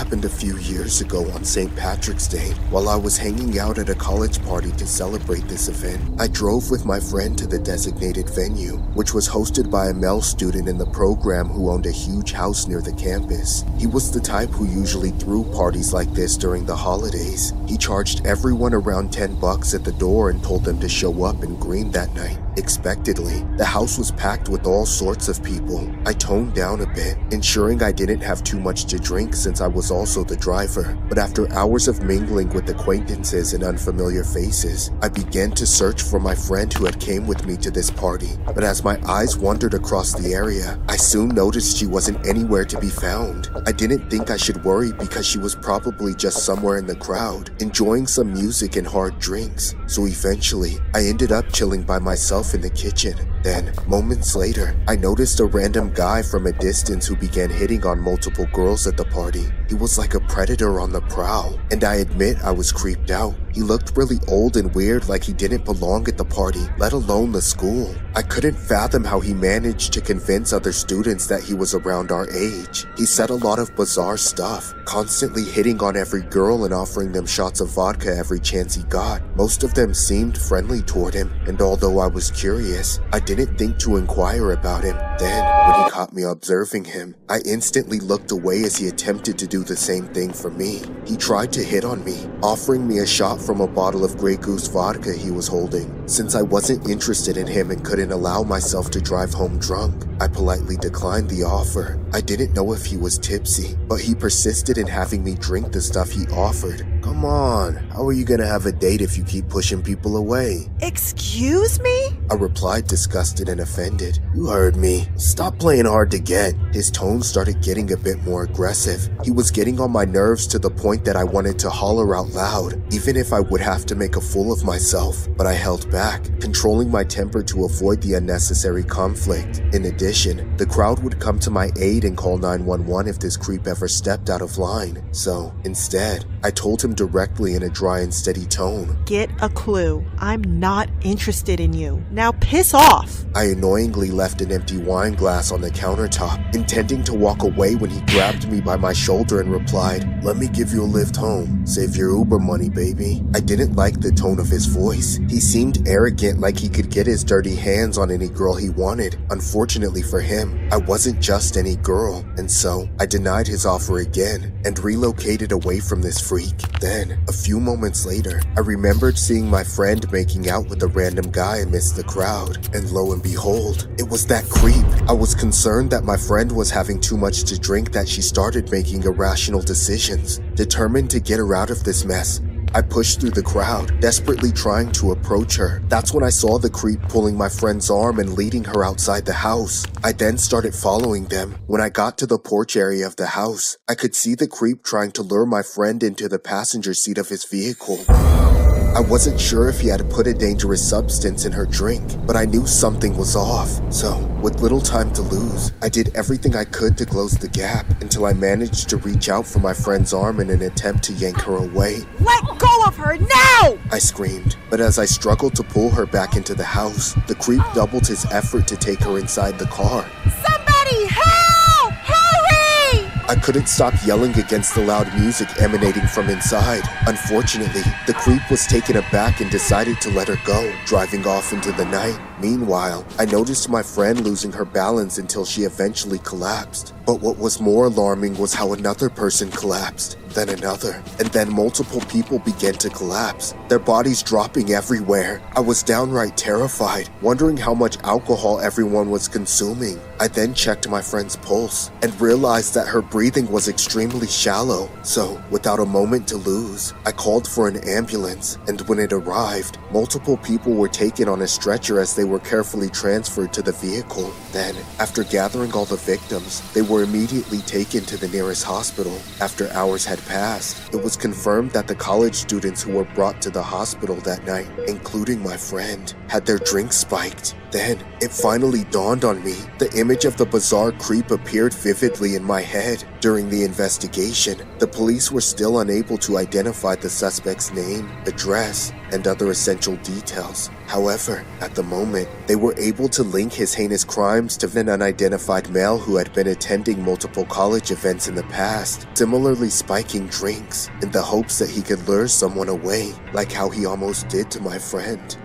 happened a few years ago on St. Patrick's Day. While I was hanging out at a college party to celebrate this event, I drove with my friend to the designated venue, which was hosted by a male student in the program who owned a huge house near the campus. He was the type who usually threw parties like this during the holidays. He charged everyone around $10 at the door and told them to show up in green that night. Expectedly, the house was packed with all sorts of people. I toned down a bit, ensuring I didn't have too much to drink since I was also the driver. But after hours of mingling with acquaintances and unfamiliar faces, I began to search for my friend who had came with me to this party. But as my eyes wandered across the area, I soon noticed she wasn't anywhere to be found. I didn't think I should worry because she was probably just somewhere in the crowd, enjoying some music and hard drinks. So eventually, I ended up chilling by myself in the kitchen. Then, moments later, I noticed a random guy from a distance who began hitting on multiple girls at the party. He was like a predator on the prowl, and I admit I was creeped out. He looked really old and weird, like he didn't belong at the party, let alone the school. I couldn't fathom how he managed to convince other students that he was around our age. He said a lot of bizarre stuff, constantly hitting on every girl and offering them shots of vodka every chance he got. Most of them seemed friendly toward him, and although I was curious, I didn't think to inquire about him. Then, when he caught me observing him, I instantly looked away as he attempted to do the same thing for me. He tried to hit on me, offering me a shot from a bottle of Grey Goose vodka he was holding. Since I wasn't interested in him and couldn't allow myself to drive home drunk, I politely declined the offer. I didn't know if he was tipsy, but he persisted in having me drink the stuff he offered. Come on, how are you gonna have a date if you keep pushing people away? Excuse me? I replied, disgusted and offended. You heard me. Stop playing hard to get. His tone started getting a bit more aggressive. He was getting on my nerves to the point that I wanted to holler out loud, even if I would have to make a fool of myself. But I held back, controlling my temper to avoid the unnecessary conflict. In addition, the crowd would come to my aid and call 911 if this creep ever stepped out of line. So, instead, I told him directly in a dry and steady tone. Get a clue. I'm not interested in you. Now piss off. I annoyingly left an empty wine glass on the countertop, intending to walk away when he grabbed me by my shoulder and replied, "Let me give you a lift home. Save your Uber money, baby." I didn't like the tone of his voice. He seemed arrogant, like he could get his dirty hands on any girl he wanted. Unfortunately for him, I wasn't just any girl, and so I denied his offer again and relocated away from this freak. Then, a few moments later, I remembered seeing my friend making out with a random guy amidst the crowd, and lo and behold, it was that creep. I was concerned that my friend was having too much to drink that she started making irrational decisions. Determined to get her out of this mess, I pushed through the crowd, desperately trying to approach her. That's when I saw the creep pulling my friend's arm and leading her outside the house. I then started following them. When I got to the porch area of the house, I could see the creep trying to lure my friend into the passenger seat of his vehicle. I wasn't sure if he had put a dangerous substance in her drink, but I knew something was off. So, with little time to lose, I did everything I could to close the gap until I managed to reach out for my friend's arm in an attempt to yank her away. Let go of her now! I screamed, but as I struggled to pull her back into the house, the creep doubled his effort to take her inside the car. Somebody help! Hurry! I couldn't stop yelling against the loud music emanating from inside. Unfortunately, the creep was taken aback and decided to let her go, driving off into the night. Meanwhile, I noticed my friend losing her balance until she eventually collapsed. But what was more alarming was how another person collapsed, then another, and then multiple people began to collapse, their bodies dropping everywhere. I was downright terrified, wondering how much alcohol everyone was consuming. I then checked my friend's pulse and realized that her breathing was extremely shallow. So, without a moment to lose, I called for an ambulance, and when it arrived, multiple people were taken on a stretcher as they were carefully transferred to the vehicle. Then, after gathering all the victims, they were immediately taken to the nearest hospital. After hours had passed, it was confirmed that the college students who were brought to the hospital that night, including my friend, had their drinks spiked. then, it finally dawned on me. The image of the bizarre creep appeared vividly in my head. During the investigation, the police were still unable to identify the suspect's name, address, and other essential details. However, at the moment, they were able to link his heinous crimes to an unidentified male who had been attending multiple college events in the past, similarly spiking drinks in the hopes that he could lure someone away, like how he almost did to my friend.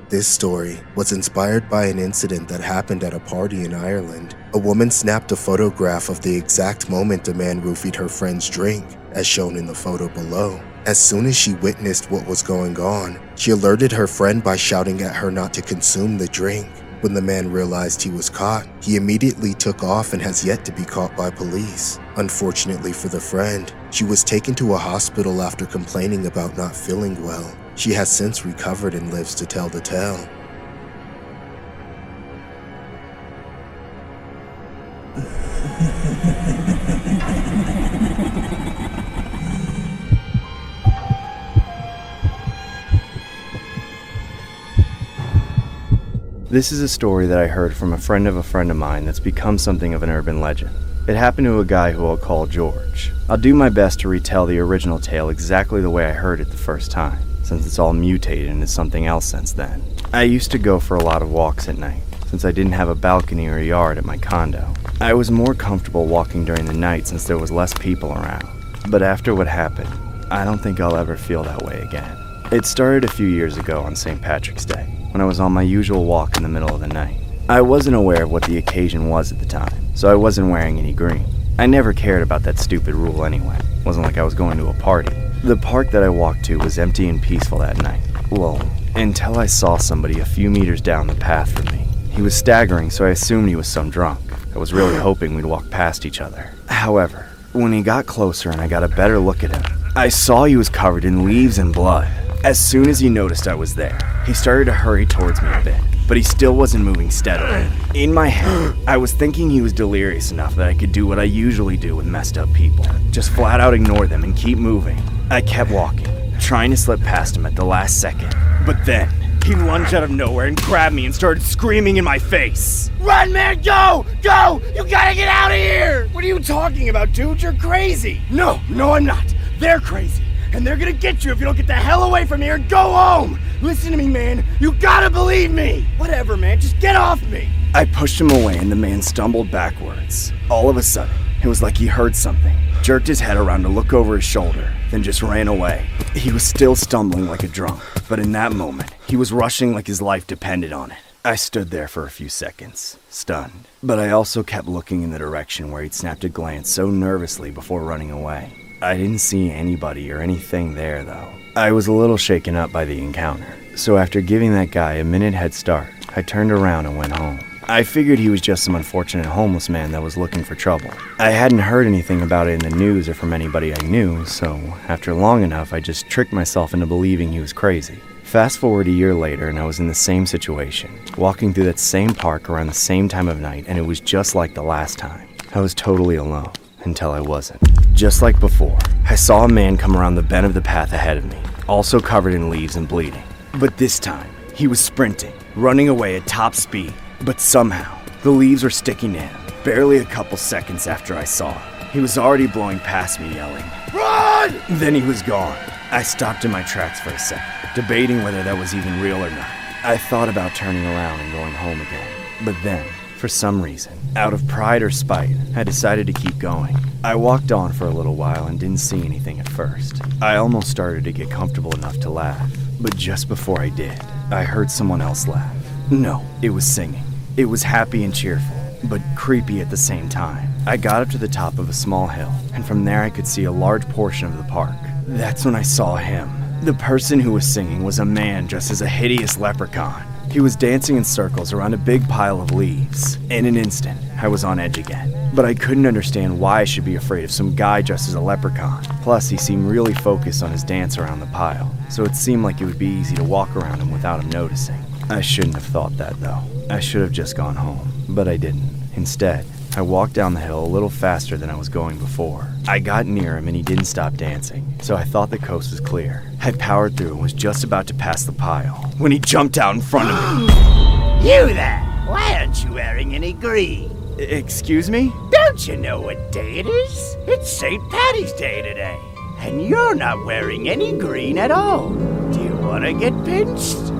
This story was inspired by an incident that happened at a party in Ireland. A woman snapped a photograph of the exact moment a man roofied her friend's drink, as shown in the photo below. As soon as she witnessed what was going on, she alerted her friend by shouting at her not to consume the drink. When the man realized he was caught, he immediately took off and has yet to be caught by police. Unfortunately for the friend, she was taken to a hospital after complaining about not feeling well. She has since recovered and lives to tell the tale. This is a story that I heard from a friend of mine that's become something of an urban legend. It happened to a guy who I'll call George. I'll do my best to retell the original tale exactly the way I heard it the first time, since it's all mutated into something else since then. I used to go for a lot of walks at night, since I didn't have a balcony or a yard at my condo. I was more comfortable walking during the night since there was less people around. But after what happened, I don't think I'll ever feel that way again. It started a few years ago on St. Patrick's Day, when I was on my usual walk in the middle of the night. I wasn't aware of what the occasion was at the time, so I wasn't wearing any green. I never cared about that stupid rule anyway. It wasn't like I was going to a party. The park that I walked to was empty and peaceful that night. Well, until I saw somebody a few meters down the path from me. He was staggering, so I assumed he was some drunk. I was really hoping we'd walk past each other. However, when he got closer and I got a better look at him, I saw he was covered in leaves and blood. As soon as he noticed I was there, he started to hurry towards me a bit, but he still wasn't moving steadily. In my head, I was thinking he was delirious enough that I could do what I usually do with messed up people. Just flat out ignore them and keep moving. I kept walking, trying to slip past him at the last second. But then, he lunged out of nowhere and grabbed me and started screaming in my face. "Run, man, go! Go! You gotta get out of here!" "What are you talking about, dude? You're crazy!" No, I'm not. They're crazy. And they're gonna get you if you don't get the hell away from here and go home! Listen to me, man. You gotta believe me! Whatever, man. Just get off me! I pushed him away and the man stumbled backwards. All of a sudden, it was like he heard something, jerked his head around to look over his shoulder, then just ran away. He was still stumbling like a drunk, but in that moment, he was rushing like his life depended on it. I stood there for a few seconds, stunned. But I also kept looking in the direction where he'd snapped a glance so nervously before running away. I didn't see anybody or anything there, though. I was a little shaken up by the encounter, so after giving that guy a minute head start, I turned around and went home. I figured he was just some unfortunate homeless man that was looking for trouble. I hadn't heard anything about it in the news or from anybody I knew, so after long enough, I just tricked myself into believing he was crazy. Fast forward a year later and I was in the same situation, walking through that same park around the same time of night, and it was just like the last time. I was totally alone. Until I wasn't. Just like before, I saw a man come around the bend of the path ahead of me, also covered in leaves and bleeding. But this time, he was sprinting, running away at top speed. But somehow, the leaves were sticking to him. Barely a couple seconds after I saw him, he was already blowing past me, yelling, "Run!" Then he was gone. I stopped in my tracks for a second, debating whether that was even real or not. I thought about turning around and going home again. But then, for some reason, out of pride or spite, I decided to keep going. I walked on for a little while and didn't see anything at first. I almost started to get comfortable enough to laugh, but just before I did, I heard someone else laugh. No, it was singing. It was happy and cheerful, but creepy at the same time. I got up to the top of a small hill, and from there I could see a large portion of the park. That's when I saw him. The person who was singing was a man dressed as a hideous leprechaun. He was dancing in circles around a big pile of leaves. In an instant, I was on edge again. But I couldn't understand why I should be afraid of some guy dressed as a leprechaun. Plus, he seemed really focused on his dance around the pile, so it seemed like it would be easy to walk around him without him noticing. I shouldn't have thought that, though. I should have just gone home, but I didn't. Instead, I walked down the hill a little faster than I was going before. I got near him and he didn't stop dancing, so I thought the coast was clear. I powered through and was just about to pass the pile when he jumped out in front of me. You there! Why aren't you wearing any green? Excuse me? Don't you know what day it is? It's St. Paddy's Day today. And you're not wearing any green at all. Do you want to get pinched?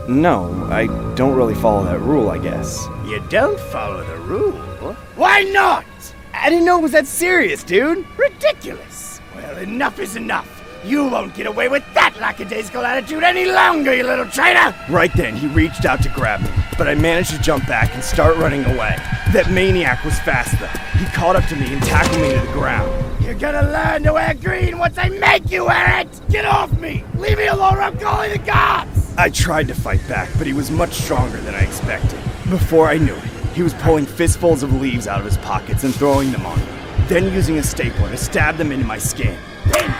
No. I don't really follow that rule, I guess. You don't follow the rule? Why not? I didn't know it was that serious, dude. Ridiculous. Well, enough is enough. You won't get away with that lackadaisical attitude any longer, you little traitor! Right then, he reached out to grab me, but I managed to jump back and start running away. That maniac was fast, though. He caught up to me and tackled me to the ground. You're gonna learn to wear green once I make you wear it! Get off me! Leave me alone or I'm calling the cops! I tried to fight back, but he was much stronger than I expected. Before I knew it, he was pulling fistfuls of leaves out of his pockets and throwing them on me, then using a stapler to stab them into my skin. Pinch!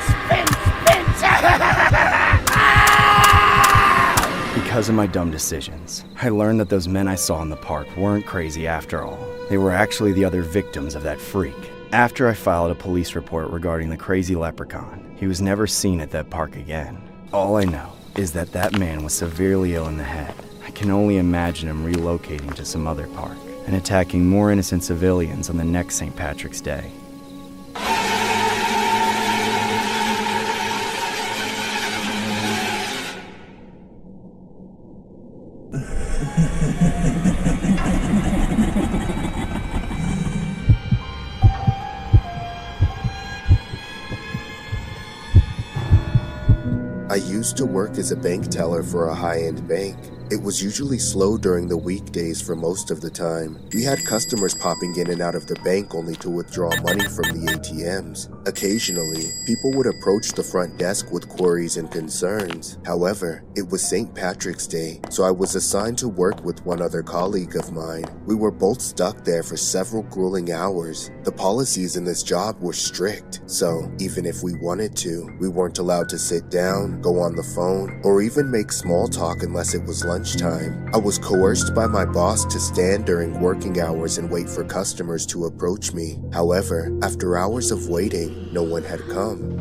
Because of my dumb decisions, I learned that those men I saw in the park weren't crazy after all. They were actually the other victims of that freak. After I filed a police report regarding the crazy leprechaun, he was never seen at that park again. All I know is that that man was severely ill in the head. I can only imagine him relocating to some other park and attacking more innocent civilians on the next St. Patrick's Day. I used to work as a bank teller for a high-end bank. It was usually slow during the weekdays for most of the time. We had customers popping in and out of the bank only to withdraw money from the ATMs. Occasionally, people would approach the front desk with queries and concerns. However, it was St. Patrick's Day, so I was assigned to work with one other colleague of mine. We were both stuck there for several grueling hours. The policies in this job were strict, so even if we wanted to, we weren't allowed to sit down, go on the phone, or even make small talk unless it was lunchtime. I was coerced by my boss to stand during working hours and wait for customers to approach me. However, after hours of waiting, no one had come.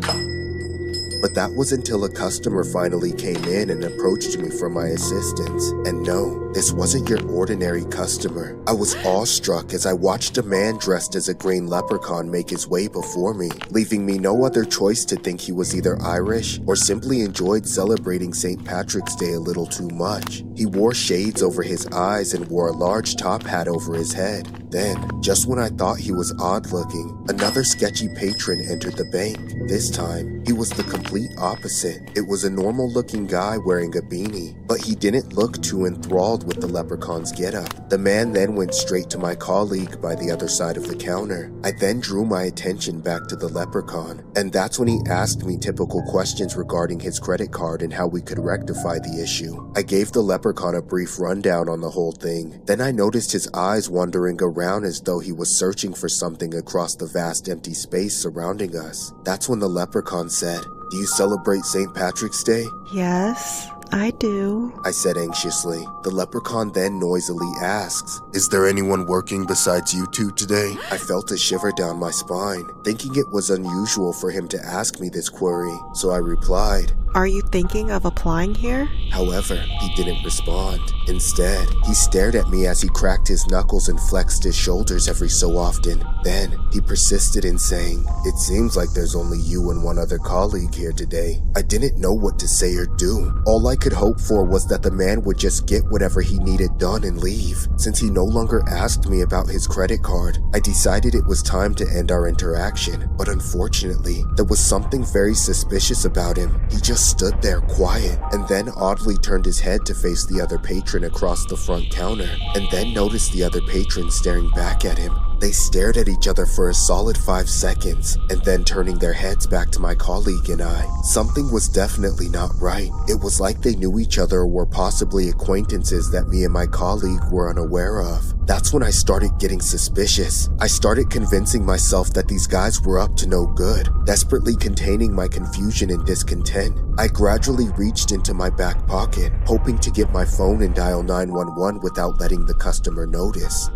But that was until a customer finally came in and approached me for my assistance. And no, this wasn't your ordinary customer. I was awestruck as I watched a man dressed as a green leprechaun make his way before me, leaving me no other choice to think he was either Irish or simply enjoyed celebrating St. Patrick's Day a little too much. He wore shades over his eyes and wore a large top hat over his head. Then, just when I thought he was odd-looking, another sketchy patron entered the bank. This time, he was the complete opposite. It was a normal-looking guy wearing a beanie, but he didn't look too enthralled with the leprechaun's getup. The man then went straight to my colleague by the other side of the counter. I then drew my attention back to the leprechaun, and that's when he asked me typical questions regarding his credit card and how we could rectify the issue. I gave the leprechaun a brief rundown on the whole thing. Then I noticed his eyes wandering around as though he was searching for something across the vast empty space surrounding us. That's when the leprechaun said, "Do you celebrate St. Patrick's Day?" Yes, I do, I said anxiously. The leprechaun then noisily asks, "Is there anyone working besides you two today?" I felt a shiver down my spine, thinking it was unusual for him to ask me this query, so I replied, Are you thinking of applying here? However, he didn't respond. Instead, he stared at me as he cracked his knuckles and flexed his shoulders every so often. Then, he persisted in saying, "It seems like there's only you and one other colleague here today." I didn't know what to say or do. All I could hope for was that the man would just get whatever he needed done and leave. Since he no longer asked me about his credit card, I decided it was time to end our interaction. But unfortunately, there was something very suspicious about him. He just stood there quiet, and then oddly turned his head to face the other patron across the front counter, and then noticed the other patron staring back at him. They stared at each other for a solid 5 seconds, and then turning their heads back to my colleague and I. Something was definitely not right. It was like they knew each other or were possibly acquaintances that me and my colleague were unaware of. That's when I started getting suspicious. I started convincing myself that these guys were up to no good, desperately containing my confusion and discontent. I gradually reached into my back pocket, hoping to get my phone and dial 911 without letting the customer notice.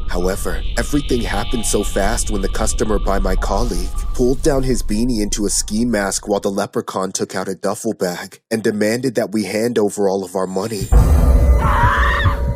However, everything happened so fast when the customer by my colleague pulled down his beanie into a ski mask while the leprechaun took out a duffel bag and demanded that we hand over all of our money.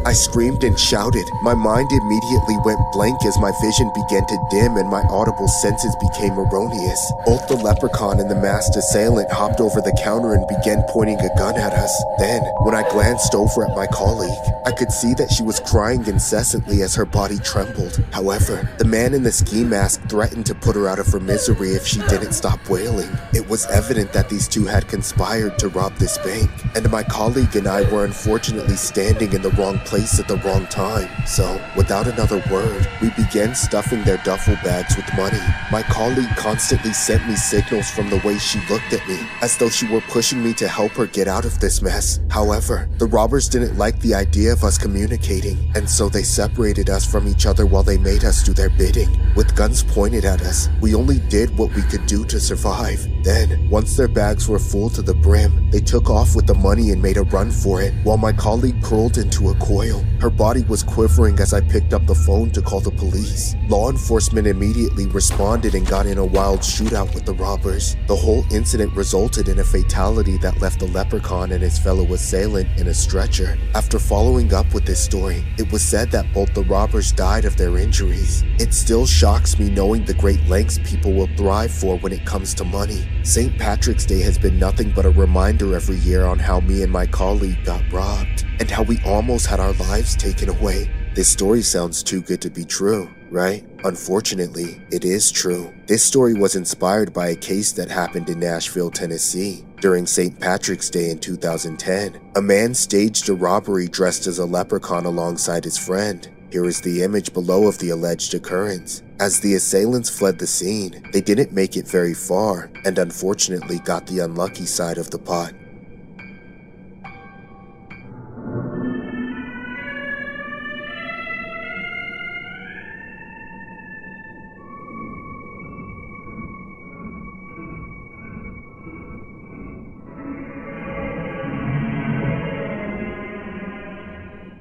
I screamed and shouted. My mind immediately went blank as my vision began to dim and my audible senses became erroneous. Both the leprechaun and the masked assailant hopped over the counter and began pointing a gun at us. Then, when I glanced over at my colleague, I could see that she was crying incessantly as her body trembled. However, the man in the ski mask threatened to put her out of her misery if she didn't stop wailing. It was evident that these two had conspired to rob this bank, and my colleague and I were unfortunately standing in the wrong place at the wrong time. So, without another word, we began stuffing their duffel bags with money. My colleague constantly sent me signals from the way she looked at me, as though she were pushing me to help her get out of this mess. However, the robbers didn't like the idea of us communicating, and so they separated us from each other while they made us do their bidding. With guns pointed at us, we only did what we could do to survive. Then, once their bags were full to the brim, they took off with the money and made a run for it, while my colleague curled into a coil. Her body was quivering as I picked up the phone to call the police. Law enforcement immediately responded and got in a wild shootout with the robbers. The whole incident resulted in a fatality that left the leprechaun and his fellow assailant in a stretcher. After following up with this story, it was said that both the robbers died of their injuries. It still shocks me knowing the great lengths people will thrive for when it comes to money. St. Patrick's Day has been nothing but a reminder every year on how me and my colleague got robbed, and how we almost had our lives taken away. This story sounds too good to be true, right? Unfortunately, it is true. This story was inspired by a case that happened in Nashville, Tennessee. During St. Patrick's Day in 2010, a man staged a robbery dressed as a leprechaun alongside his friend. Here is the image below of the alleged occurrence. As the assailants fled the scene, they didn't make it very far and unfortunately got the unlucky side of the pot.